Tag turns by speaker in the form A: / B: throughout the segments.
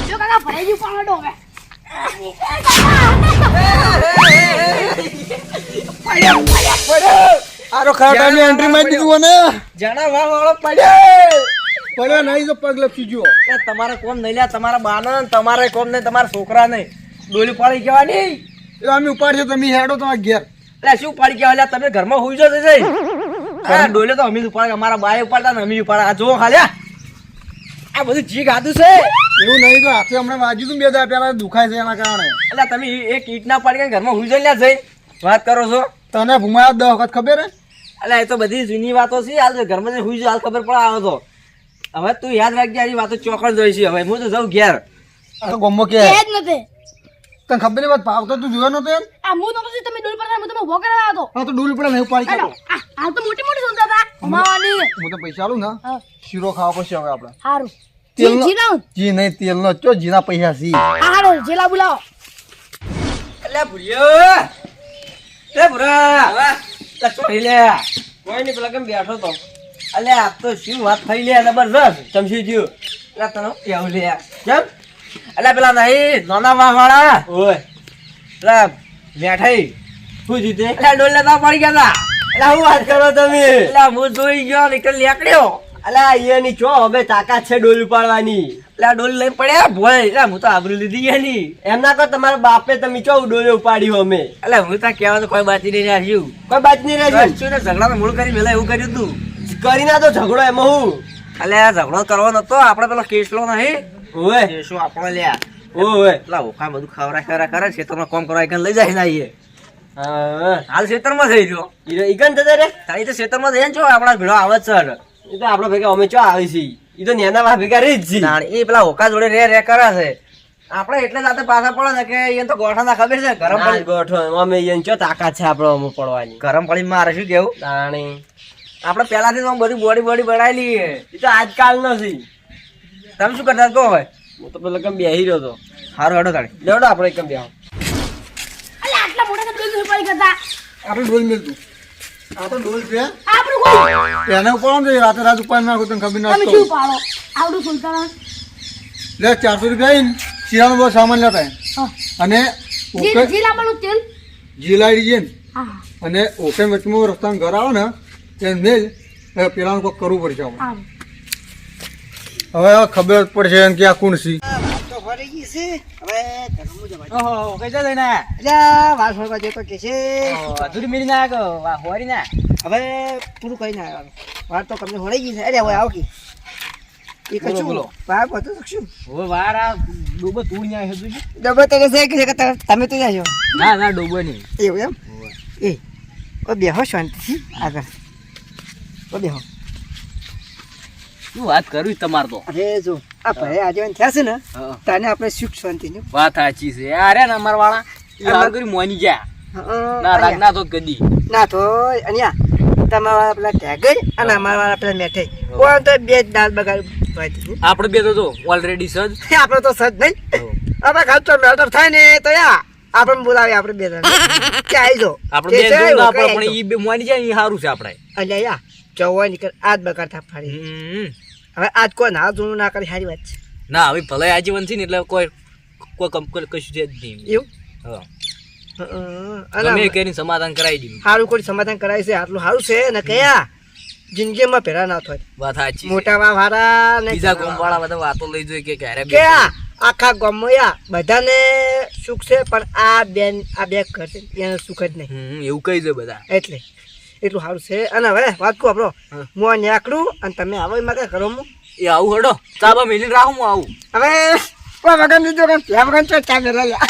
A: જો કાકા ભરાઈ ગયું પાડો હવે
B: આરો ખાટાની એન્ટ્રી મારી દીધું ને
C: જાણા વાળો પડ્યો
B: પડ્યો નહીં તો પગ લપસી ગયો.
C: તમારે કોમ નહીં લ્યા, તમારા બાના તમારે કોમ નહીં, તમારા છોકરા નહીં. ડોલી પાડી કહેવાની
B: એટલે અમે ઉપાડજો તમે હેડો તમારા ઘેર.
C: એટલે શું પાડી કહેવા લ્યા, તમે ઘરમાં હોઈ જશે જઈ. હા ડોલે તો અમે જ ઉપાડે, અમારા બાએ ઉપાડતા ને અમે ઉપાડે. આ જો ખાલ્યા આ બધું જી ગાધું છે.
B: એવું નહીં તો હાથે હમણાં વાગ્યું તું 2 દાડા પહેલા દુખાય છે એના કારણે.
C: એટલે તમે એક ઈટ ના પાડી ઘરમાં હોઈ જઈ લ્યા જઈ વાત કરો છો.
B: તને ભૂમાયા 10 વખત ખબર હે?
C: એટલે એ તો બધી જૂની વાતો છે. હાલ ઘરમાં હોઈ જાય હાલ ખબર પડે આવે તો. હવે તું યાદ રાખજે, આ વાતો ચોકડ જોઈ છે. હવે હું તો જાઉં ઘેર.
B: આ તો ગમો કે
A: એ જ નથી
B: તને ખબર નહીં વાત ભાવ તો તું જોયો નતો એમ?
A: આ હું તો પછી તમે ડોલ પર હું તમે ઉભો કરાવવા હતો
B: હા તો ડૂલ પડે નહીં ઉપાડી
A: હાલો
B: કાઢો.
A: હાલ તો મોટી મોટી સુનતા હતા અમાવાની
B: હું તો પૈસા આલું ને
A: હા
B: શીરો ખાવા પડશે હવે આપણે.
A: હારું
B: તેલનો
A: જી લાવ
B: જી નહીં તેલનો ચો જીના પૈસા સી.
A: હારો જેલા બોલાવો
C: એટલે ભૂલ્યો એ ભૂરા લે ચોરી લે કોઈ નહીં પેલા કેમ બેઠો તો. અલે આ તો શું વાત થઈ લે જબરદસ્ત ચમસી જ્યું. એટલે તને કેવું લે કેમ એટલે પેલા નહીં નાના વાળા ઓય પેલા બેઠાઈ શું જીતે એટલે ડોલ લેતા પડી ગયા હતા. એટલે હું વાત કરો તમે? એટલે હું જોઈ ગયો નીકળ લેકડ્યો. અલા અહીંયાની ચો હવે તાકાત છે ડોલ ઉપાડવાની. એટલે ડોલ લઈને પડ્યા ભોય. એટલે હું તો આબરૂ લીધી એની. એમ ના કહો તમારા બાપે તમે ચો ડોલે ઉપાડ્યું અમે. એટલે હું તો કહેવા તો કોઈ બાકી નહીં રાખ્યું, કોઈ બાકી નહીં રાખ્યું. શું ઝઘડા તો મૂળ કરી મેલા એવું કર્યું તું કરી ના તો ઝઘડો એમાં હું. એટલે આ ઝઘડો કરવો નતો આપણે પેલો કેસલો નહીં ઓય કેસો આપણે લ્યા ઓય પેલા ઓખા બધું ખવરા કરે છે તમે કોમ કરવા એકન લઈ જાય ને આઈએ. હા હાલ ખેતરમાં થઈ ગયો ઈકન જતા રે તારી તો ખેતરમાં જઈને છો આપણા ભેળો આવે છે. એ તો આપણા ભેગા અમે ચો આવી છીએ. એ તો નેના વા ભેગા રહી જ છે. એ પેલા ઓકા જોડે રે કરે છે. આપણે એટલે જાતે પાછા પડે ને કે એને તો ગોઠા ના ખબર છે ગરમ પડી ગોઠો અમે એને ચો તાકાત છે આપણે અમુક પડવાની. ગરમ પડી મારે શું કેવું તાણી આપણે પહેલાથી તો બધી બોડી બનાવેલી એ તો આજકાલ નથી. તમે શું કરતા કહો હોય? હું તો પેલા કેમ બેહી રહ્યો હતો. સારું હેડો તાણી લેવડો આપણે કેમ બેહો.
A: અલે આટલા મોટા ડોલ પડી ગયા
B: આપણે ડોલ મેલતું આ તો ડોલ છે
A: આપણું કોઈ
B: એને ઉપાડો ને રાતે રાત ઉપાડી નાખો તને ખબર ના
A: તમે શું પાડો આવડું સુલતાન
B: લે 400 રૂપિયા આઈને શીરાનો બહુ સામાન લેતા
A: હા
B: અને ઓકે
A: જી લાવવાનું તેલ
B: જીલાડી જઈને
A: હા
B: અને ઓકે વચમાં રસ્તામાં ઘર આવે ને તેને મેલ પેલાનું કોઈ કરવું પડશે આપણે.
A: હા
B: હવે ખબર પડશે એમ કે આ કોણ સી.
C: તો ફરી ગઈ છે હવે ઘરમું જવા. ઓહો કઈ જઈ ને
D: એટલે વાત ફરવા જતો કે છે
C: અધૂરી મિલી ના કે હોરી ના
D: હવે પૂરું કરીને આવ્યો વાત તો તમને હોળી ગઈ છે. અરે હવે આવો કે એ
C: બોલો,
D: કશું
C: બોલો.
D: વાત બધું શકશું
C: હવે વાર આ ડોબો તું ન્યા હેદું છે.
D: ડબો તો છે કે તમે તો જાશો
C: ના ડોબો નહીં.
D: એવું એમ એ ઓ બેહો શાંતિથી આગળ ઓ બેહો.
C: શું વાત કરવી તમારે તો?
D: અરે જો આ ભાઈ આજે થયા છે ને
C: હા.
D: તને આપણે સુખ શાંતિ ને
C: વાત સાચી છે. અરે ને અમાર વાળા આગળ મોની જા ના રાગ ના તો કદી
D: ના તો અહીંયા તમારા પેલા ટેગર અને અમારા પેલા મેઠાઈ કોઈ તો બે જ દાલ બગાડ
C: આપણે બે તો જો ઓલરેડી સજ
D: આપણે તો સજ નહીં હવે ખાલી તો મેટર થાય ને તો યા આપણે બોલાવી આપણે બે જણ કે આવી જો
C: આપણે બે જોઈ ના પડે પણ ઈ બે મોની જાય ઈ સારું છે આપણે.
D: એટલે યા જવા નીકળ આજ બગાડ થા ફાડી હવે આજ કોઈ ના જૂનું ના કરી સારી વાત છે
C: ના હવે ભલે આજીવન છે ને એટલે કોઈ કશું છે જ નહીં.
D: એવું
C: હા
D: અને
C: ગમે કરીને સમાધાન કરાવી દીધું.
D: સારું કોઈ સમાધાન કરાય છે આટલું સારું છે ને કયા જિંદગીમાં પહેલા ના થાય
C: વાત સાચી.
D: મોટા વાળા ને
C: બીજા ગામ વાળા બધા વાતો લઈ જોઈ કે ક્યારે
D: કે આખા ગામમાં યા બધાને સુખ છે પણ આ બે ઘર છે એને સુખ જ નહીં
C: એવું કહી દે બધા.
D: એટલે એટલું સારું છે. અને હવે વાત કહું આપણો હું નીકળું અને તમે આવો એમાં કઈ કરો હું
C: એ આવું હડો ચાબા મેલીને રાખું હું આવું.
D: હવે કોઈ વગર દીધો કે ત્યાં વગર તો ચા મેળવા લ્યા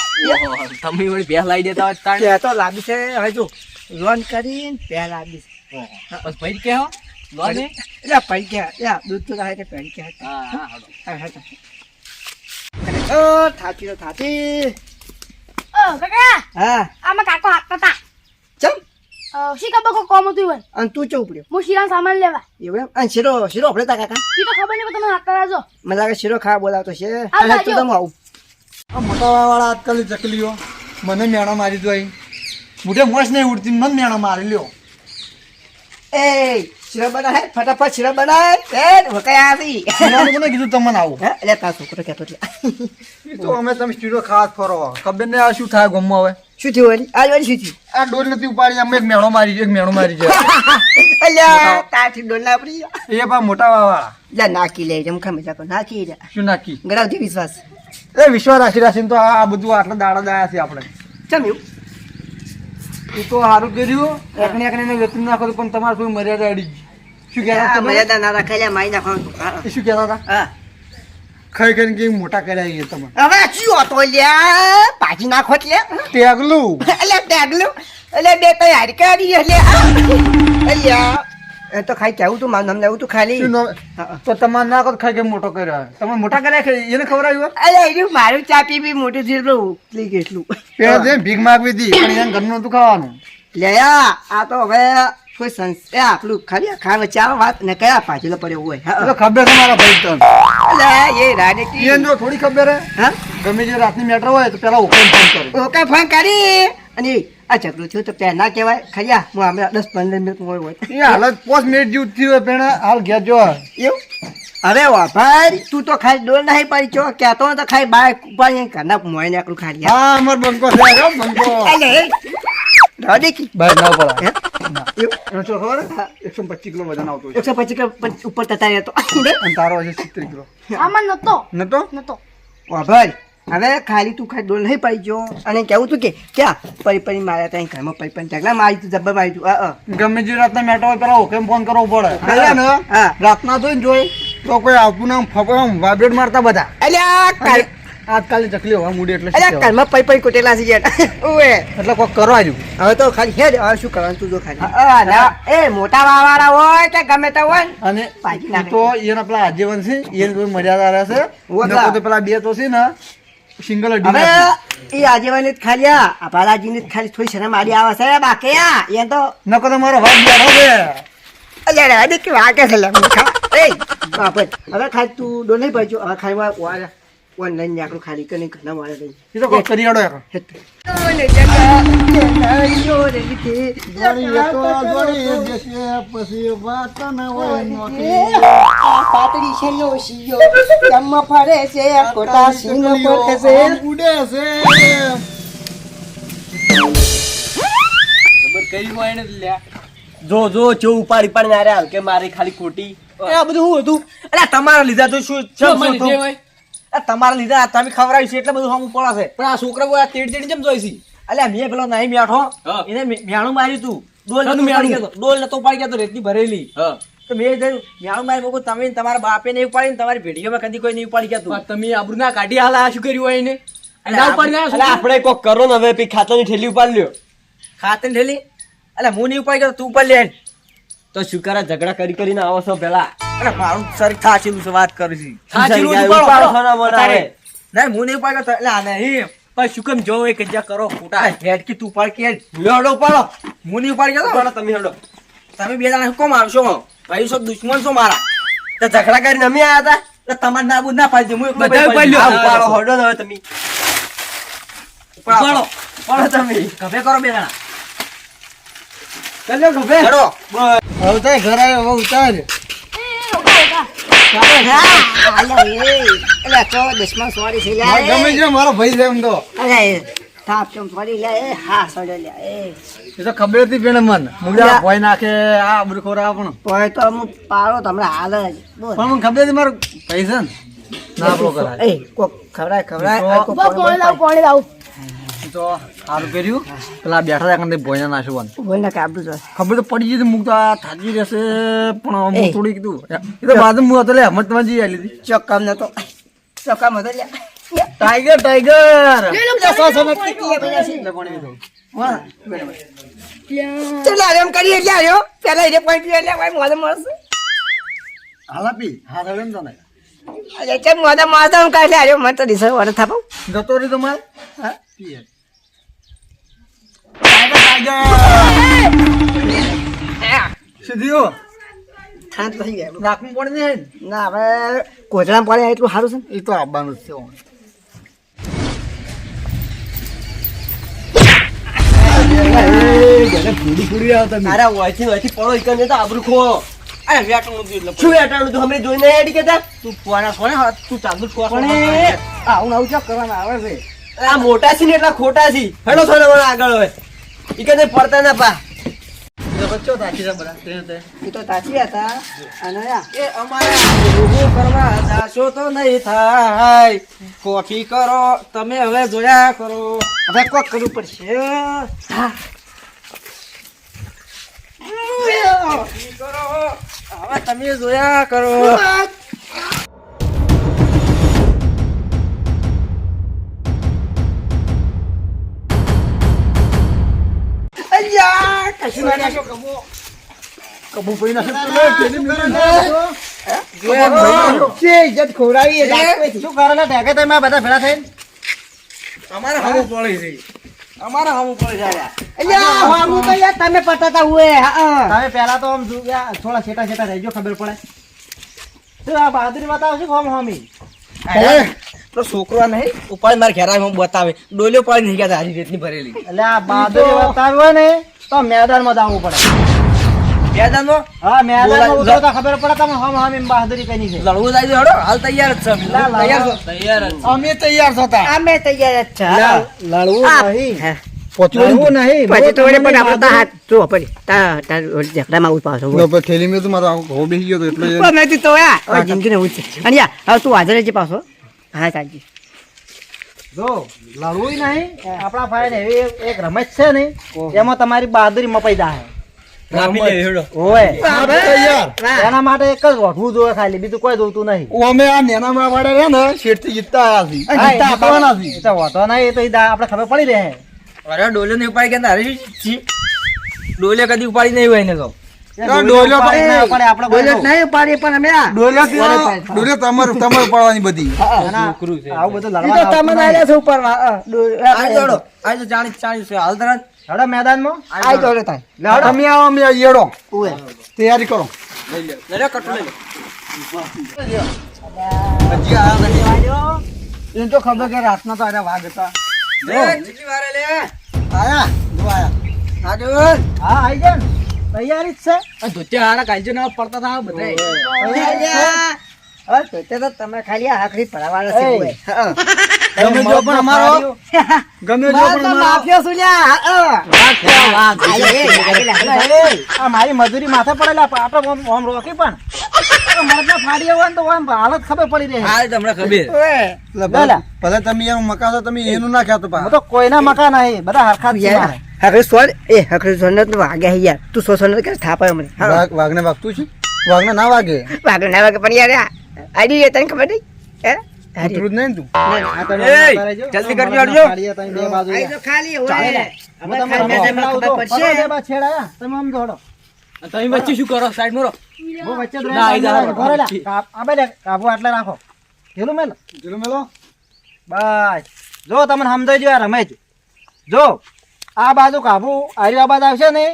C: તમે વળી પહેલા લાવી દેતા હોય તાણ.
D: ત્યાં તો લાવી છે હવે જો લોન કરીને પહેલા લાવી છે
C: બસ ભાઈ કે હો લોન ને?
D: એટલે પૈ ગયા યા દૂધ તો થાય તે પૈ ગયા
C: હા હડો.
D: થાકી તો થાકી
A: ઓ કાકા
D: હા
A: આમાં કાકો હાકતા હતા
D: ચમ
A: શી ખબર કોઈ કોમ હતું ઈવન
D: અને તું ચો ઉપડ્યો
A: હું શીરા સામાન લેવા
D: એવું એમ અને શીરો આપણે તા કાકા
A: ઈ તો ખબર નહીં પણ તમે હાકતા રહેજો
D: મને લાગે શીરો ખાવા બોલાવતો છે
A: હા,
D: અને તું
A: જો.
D: તમે આવું
B: આ મોટા વાળા આજકાલ ચકલીઓ મને મેણો મારી દો અહીં મોટે મોસ નહીં ઉડતી મને મેણો મારી લ્યો.
D: એ શીરો બનાય ફટાફટ શીરો બનાય વકાઈ આવી
B: તમારે કોને કીધું તમને આવું
D: હે એટલે તાર છોકરો કહેતો એટલે
B: એ તો અમે તમે સ્ટીડો ખાવા જ ફરો ખબર ને આ શું થાય ગમમાં હવે
D: શું થયું વળી આજ વળી શું થયું
B: આ ડોલ નથી ઉપાડી અમે એક મેણો મારી છે
D: અલ્યા તારથી ડોલ ના પડી
B: એ પા મોટા વાળા
D: જા નાખી લે જમખા મજા પર નાખી જા
B: શું નાખી
D: ગરાવથી વિશ્વાસ
B: એ વિશ્વાસ રાખીને તો આ બધું આટલા દાડા દાયા છે આપણે
D: ચમ એવું
B: એ તો સારું કર્યું એકને વેતન નાખો પણ તમારે કોઈ મર્યાદા અડી ગઈ શું કહેતા
D: આ
B: તમે?
D: મર્યાદા ના રાખેલા માઈ નાખવાનું હા
B: એ શું કહેતા હતા
D: હા
B: ખાઈ ખાઈને કેમ મોટા કર્યા છે તમે
D: હવે શું હતો લ્યા પાછી નાખો એટલે
B: ટેગલું
D: એટલે ટેગલું એટલે બે તો હાડકારી એટલે અલ્યા એ તો ખાઈ કેવું તું મારું નામ લેવું તું ખાલી
B: શું નામ? તો તમારે નાખો તો ખાઈ કેમ મોટો કર્યો તમે મોટા કર્યા છે એને ખબર આવ્યું
D: અલે એનું મારું ચાપી બી મોટું છે એટલું ઉતલી ગયેલું
B: પેલા જેમ ભીખ માગવી હતી પણ એને ઘરનું હતું ખાવાનું
D: લેયા આ તો હવે કોઈ સંસ્થા આપણું ખાલી ખા વચ્ચે વાત ને કયા પાછળ પડ્યો હોય
B: એ તો ખબર છે મારા ભાઈ તને
D: અલે એ રાડકી
B: એને જો થોડી ખબર હે
D: હા
B: ગમે જે રાતની મેટર હોય તો પેલા હુકમ ફોન કરે
D: ઓકે ફોન કરી અને આ ઝઘડું થયું તો ત્યાં ના કહેવાય ખયા હું હમણાં 10-15 મિનિટ હોય
B: એ હાલત 5 મિનિટ જેવું થયું હોય પણ હાલ ઘેર જો
D: એવું અરે વાહ ભાઈ તું તો ખાલી ડોલ નહીં પડી ચો કહેતો તો ખાલી બાય ઉપાડી ઘરના મોઈને આકડું ખાલી
B: હા અમાર બંકો છે હો, બંકો
D: અલે રાડકી
B: ભાઈ ના પડે
D: હે એવું
B: એનો શું ખબર હે? 125 કિલો વજન આવતો હોય
D: 125 કિલો ઉપર તતા રહેતો
B: અને તારો હશે 70 કિલો
A: આમાં નતો
B: નતો
D: વાહ ભાઈ હવે ખાલી તું ખાલી ડોલ નહીં પડી જો અને કેવું તું કે ક્યાં પરી માર્યા ત્યાં ઘરમાં પરી ઢગલા મારી તું જબ્બર મારી તું
B: ગમે જે રાતના મેટર હોય પેલા હુકમ ફોન કરવો પડે એટલે ને
D: હા.
B: રાતના જોઈને જોઈ તો કોઈ આવતું ના ફપમ વાઇબ્રેટ મારતા બધા
D: અલ્યા
B: આજકાલની ચકલી હોવા મૂડી એટલે શું
D: અલ્યા
B: કહેવાય?
D: ઘરમાં પરી કોટેલા છે યાર ઓએ
B: એટલે કોક કરવા આવ્યું
D: હવે તો ખાલી હેડ હવે શું કરવાનું તું જો ખાલી એ મોટા વાવાળા હોય કે ગમે તે હોય
B: અને
D: પાછી
B: ઈ
D: નાખે.
B: તો એના પેલા આજીવન છે એને કોઈ મર્યાદા રહેશે
D: ઉવા
B: નકર તો પેલા બે તો છે ને સિંગલ અડી
D: હવે
B: નાખી.
D: એ આજેવાની જ ખાલી આ બાલાજીની જ ખાલી થોડી શરમ આડી આવે છે બાકી એ તો
B: નકર તો મારો ભાગ બેઠો છે
D: અલ્યા અરે કે વાગે છે લે મૂર્ખા. એ બાપરે હવે ખાલી તું ડો નહીં પડજો હવે ખાલી વા ઓનલાઈન આકડું ખાલી કરીને ઘરના વાળા દઈ
B: એ તો કોક કરી આડો યાર.
D: પાતળી છે નો શિયો જમવા ફરે છે કોટા સિંહ પર છે
B: ઉડે છે
C: ખબર કઈ હોય ને લ્યા જો ચો ઉપાડી પાડીને આરે હાલ કે મારી ખાલી ખોટી
D: આ બધું શું હતું
C: અરે તમારા લીધા તો શું
D: શું થયું?
C: તમારા લીધા તમે ખવડાવી છે એટલે બધું હમ પડે છે
D: પણ આ છોકરા તેડ જેમ જોઈ છે
C: અલ્યા મેં પેલો નહીં બેઠો
D: હા.
C: એને મેણું માર્યું તું ડોલ
D: શાનું
C: નતો
D: મેણું?
C: ઉપાડી ગયો ડોલ નતો ઉપાડી ગયો રેતની ભરેલી તો મેં જોયું મેણું મારી મૂકું તમે ને તમારા બાપે નહીં ઉપાડી ને તમારી ભેડીઓમાં કદી કોઈ નહીં ઉપાડી ગયા તું
D: તમે આબરૂ ના કાઢી હાલ આ શું કર્યું હોય એને ના ઉપાડી ના
C: અલ્યા આપણે કોક કરો ને હવે પછી ખાતાની ઠેલી ઉપાડી લ્યો ખાતાની ઠેલી અલ્યા હું નહીં ઉપાડી ગયો તું ઉપાડી લે તો શું કરે ઝઘડા કરીને આવો છો પેલા અરે મારું શરીર થાચેલું છે વાત કરું છું
D: થાચેલું જ
C: ઉપાડો
D: ઉપાડો.
C: છો ના મને
D: તારે.
C: ના હું નહીં ઉપાડી ગયો એટલે આ નહીં પણ શું કેમ જો એક જગ્યા કરો ખોટા હેડ કે તું ઉપાડ કે હેડો ઉપાડો હું નહીં ઉપાડી ગયો ઉપાડો તમે હેડો તમે બે જણા કોમ આવશો ભાઈ છો દુશ્મન છો મારા તો ઝઘડા કરીને અમે આયા હતા તો તમારે નાબૂદ ના પાડી દે હું એકલો
D: બધા
C: ભાઈ
D: ઉપાડી લ્યો.
C: ઉપાડો હેડો ને હવે તમે ઉપાડો ઉપાડો તમે ગભે કરો બે જણા
B: ચાલ્યો ગભે
C: હેડો
B: હવે તારે ઘર આવ્યો હવે ઉતાર ગમે છે મારો ભાઈ છે એમ તો એ તો ખબર હતી પેણે મન મુગડા ભોય નાખે આ બધું ખોરા પણ મને ખબર હતી મારો ભાઈ છે ને ના આપણો કરાય
A: ઉભા પાણી લાવું
B: તો સારું કર્યું પેલા બેઠા હતા કારણ ભોયના નાખવાનું ખબર તો પડી જતી મૂકતા થાકી રહેશે પણ હું
D: એ.
B: થોડી કીધું એ તો બાજુ હું હતો લે હમત માં જઈ આલી હતી ટાઈગર ટાઈગર હાલાપી હા હવે એમ તો નહીં જતો રહી તો માર ટાઈગર ટાઈગર સીધીઓ નાખવું પડે ને
D: ના હવે કોચડા પડે એટલું સારું છે
B: એ તો આવવાનું જ છે
C: અરે ઓયથી પડો ઈકન તો આબરૂ ખો આ વેટાણું દૂધ એટલે
D: શું વેટાણું તું અમને જોઈને હેડી કેતા
C: તું પોણા સોને હાથ તું ચાલુ છોક
D: પણ આવું આવું ચા કરવાના આવે છે આ મોટા છે ને એટલા ખોટા છે હેડો થોડો મને આગળ હોય ઈ કદે પડતા ના પા
B: બચ્ચો તાકી બધા
D: એ તો તાચી હતા અને
C: એ અમારા ઊભું કરવા જાશો તો નહીં થાય કોફી કરો તમે હવે જોયા કરો
D: હવે કોક કરવું પડશે
C: કોફી કરો હવે તમે જોયા કરો
D: અલ્યા કશું ના
B: કબુ પડી નાખે
D: છે ઇજ્જત ખોરાવી એ રાખવેથી
B: શું કરે લે ઢેકે તમે બધા ભેળા થઈને
C: અમારા હામું પડી છે અમારા હામું પડી જાય
D: અલ્યા હામું તો યાર તમે પટાતા હુએ હા
B: તમે પહેલા તો આમ થોડા છેટા છેટા રહેજો ખબર પડે શું આ બહાદુરી બતાવશે કોમ હોમી
C: તો છોકરો નહીં ઉપાડી મારે ઘેરા બતાવે ડોલ્યો પાડી નહીં ગયા હારી રેતની ભરેલી
B: એટલે આ બહાદુરી બતાવ્યો ને તો મેદાનમાં જવું પડે
C: મેદાનમાં
B: હા મેદાનમાં ઉતરો તો ખબર પડે તમે હોમ હોમી બહાદુરી કઈ છે
C: લડવું જાય છે હડો હાલ તૈયાર જ છે તૈયાર જ
B: અમે તૈયાર થતા
D: અમે તૈયાર જ છે
B: લડવું નહીં
D: લડવું
B: નહીં
D: પછી તો વળી પણ આપણે તો હાથ જો પડી તા ઝઘડામાં ઉભા પાછો
B: થેલી મેં તો મારો હો બેસી ગયો તો એટલે
D: પણ નથી તો યાર જિંદગીને ઉચ્ચ અને યાર હવે તું હાજર રહેજે પાછો હા સાજી
B: જો લડવું નહીં આપણા ભાઈ એવી એક રમત છે ને એમાં તમારી બહાદુરી મપાઈ જાય ઓય એના માટે એક જ વઢવું જોઈએ ખાલી બીજું કોઈ જોતું નહીં
E: અમે આ નેના વાળા રહ્યા ને શેઠથી જીતતા આવ્યા છીએ જીતતા આવવાના છીએ
B: એ તો વાંધો નહીં એ તો આપણે ખબર પડી રહે
C: અરે ડોલ્યો નહીં ઉપાડી ગયા હારી છી ડોલ્યો કદી ઉપાડી નહીં હોય ને તો
E: ડોલ્યો
B: પડે આપણે કોઈ
D: નહીં પાડી પણ અમે આ
E: ડોલ્યો તમારે પડવાની બધી
B: આવું બધું
D: ઈ તો
B: લડવાનું
D: તમે આયા છો ઉપર
C: આજ દોડો આજ તો 40 છે હાલ તરત
B: હડો મેદાનમાં
D: આઈ દોડે તાય
E: લડો અમે આવો અમે યેડો તૈયારી કરો
C: લડ્યો કટુ લઈ
B: એને તો ખબર કે રાતના તો આયા વાઘ હતા
C: કેટલી વારે લે
B: આયા જો આયા
C: આજો
B: હા આઈ જા ને. તૈયારી જ છે
C: ધોત્યા હારા કાલજો ના પડતા હતા બધા
D: તો તમે ખાલી આખરી ભરાવાના છે
B: એ.
D: ઓય.
E: ગમે જો પણ અમારો ગમે જો પણ અમારો
D: માફિયો છું લ્યા.
B: આ મારી મજૂરી માથે પડેલા આપણે ઓમ રોકી પણ મરદના ફાડી હોય ને તો ઓમ હાલત ખબર પડી રહી
C: હાલ તમને ખબર
D: ઓય.
E: ભલે તમે એનું મકાન તમે એનું ના ખ્યાતો
B: હું તો કોઈના મકાન નહીં બધા હરખા જ છે
D: યાર,
B: મારે.
D: હકરી સોર એ હકરી સોર ને વાગે હે યાર તું સો સોર કે થાપાય મને
E: વાઘને વાગતું છે વાઘને ના વાગે
D: વાગે ના વાગે પણ યાર આડી રે તને ખબર નહીં હે
E: કૂતરું જ નહીં ને તું
B: આ તમે
C: એ,
B: માથા રહેજો.
C: જલ્દી
B: આ
C: કરજો, હટજો.
B: ફાડીએ તમે બે બાજુ
D: આઈ તો ખાલી હોય
B: ચાલે.
D: હવે
B: હું તમને
D: ખાલી
B: ખબર
D: ખબર પડશે.
B: બે બાજુ છેડાયા. તમે આમ દોડો
C: તમે વચ્ચે શું કરો સાઈડ માં
B: હું વચ્ચે જ
C: ના,
B: રહેલા.
C: આઈ જાઓ.
B: ઘરે લા. આ બે લે, કાબુ આટલે રાખો પેલું મેલો
E: ચલો મેલો
B: બસ જો તમને સમજાઈ ગયો આ રમેશ જો આ બાજુ કાબુ હારી આ બાજુ આવશે ને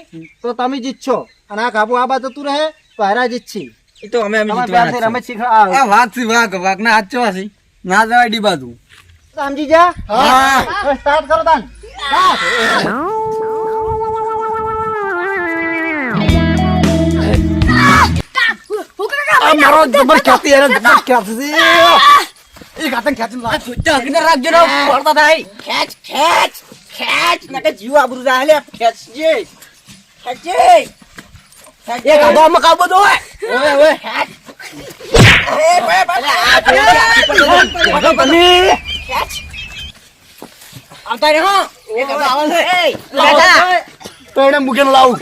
B: તો તમે જીતશો અને આ કાબુ આ બાજુ તું રહે તો હારા જીતશી
C: એ તો અમે
B: તમે પ્યારથી રમેશ શીખવા
E: આ વાઘ છે વાઘ ના હાથ ચવા છે ના જવાય ડી બાજુ
B: સમજી જા
E: હા
B: સ્ટાર્ટ કરો તાન
E: આ મારો જબર ખ્યાતિ યાર જબર ખ્યાતિ છે એ ગાતન ખ્યાતિ લાગ
C: રાખજો ને પડતા થાય ખેંચ ખેંચ ખેંચ નકે જીવ આબરૂ જાય લે ખેંચજે ખેંચજે એ ગાડામાં કાબો દો ઓય ઓય એ તમે આવતા રે હો એ ગાડા આવે છે
E: તો એને મુકેન લાવું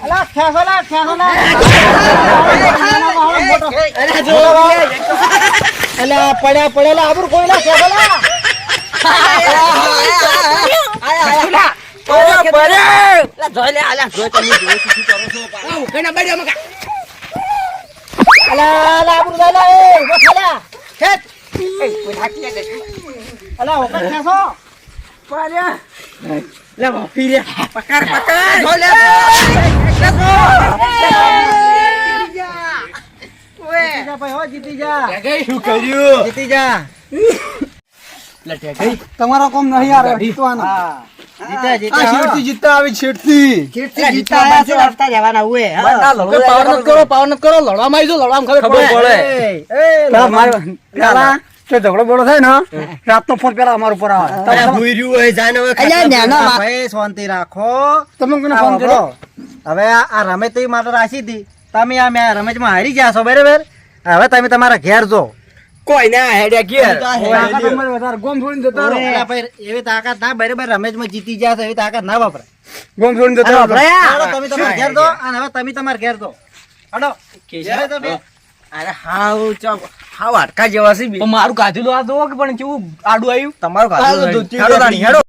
B: અલા ખેસોલા ખેસોલા અલા પડ્યા પડેલા આબરૂ કોઈલા ખેસોલા અલા અલા આબરૂ દાલા એ ઉભો થેલા ખેચ અલા ઓકર ખેસો જીતી જા ભાઈ હો જીતી જા
E: શું કર્યું
B: જીતી જા
C: એટલે ઠેઠી.
E: તમારા કોમ નહીં યાર જીતવાના
B: હા જીત્યા
E: આ
B: જીત્યા
E: શેઠથી જીતતા આવી શેઠથી
D: ચીડથી જીતતા આયા છો, હરતા જવાના હોય. હા.
C: બંધા લડો
E: પાવર નથી કરો પાવર નથી કરો લડવામાં આવી જાઓ લડવામાં ખબર
C: ખબર
E: પડે
C: પડે.
E: પેલા મારો પેલા જો ઝઘડો બોલો થાય ને રાતનો ફોન પેલા અમારા ઉપર આવે
C: અલ્યા ભૂઈ રહ્યું હોય, જાને હવે
D: અલ્યા નેનો
B: હા, ભાઈ શાંતિ રાખો
E: તમે કોને
B: આ
E: ફોન કર્યો
B: વાપરો. હવે આ રમેશ તો ઈ માટે રાખી હતી તમે આ મેં રમેશમાં હારી ગયા છો બરાબર હવે તમે તમારા ઘેર જો
C: કોઈ ના હેડ્યા ઘેર.
E: તાકાત અમારી વધારે ગોમ છોડીને જતા રહો
B: અલા ભાઈ એવી તાકાત ના બરાબર રમેશમાં જીતી ગયા છો એવી તાકાત ના વાપરાય
E: ગોમ છોડીને જતા રહો
B: હાલો, તમે તમારા ઘેર જો અને હવે તમે તમારા ઘેર જો હાલો ઘેરે તો બે.
C: અરે હાવ ચમ હાવ હાડકા જેવા છે બી.
E: મારું કાઢેલું આ જો કે પણ કેવું આડું આવ્યું
C: તમારું
E: હાલો,
C: ખાધું
E: ધોતી
C: હેડો તાણી, હેડો.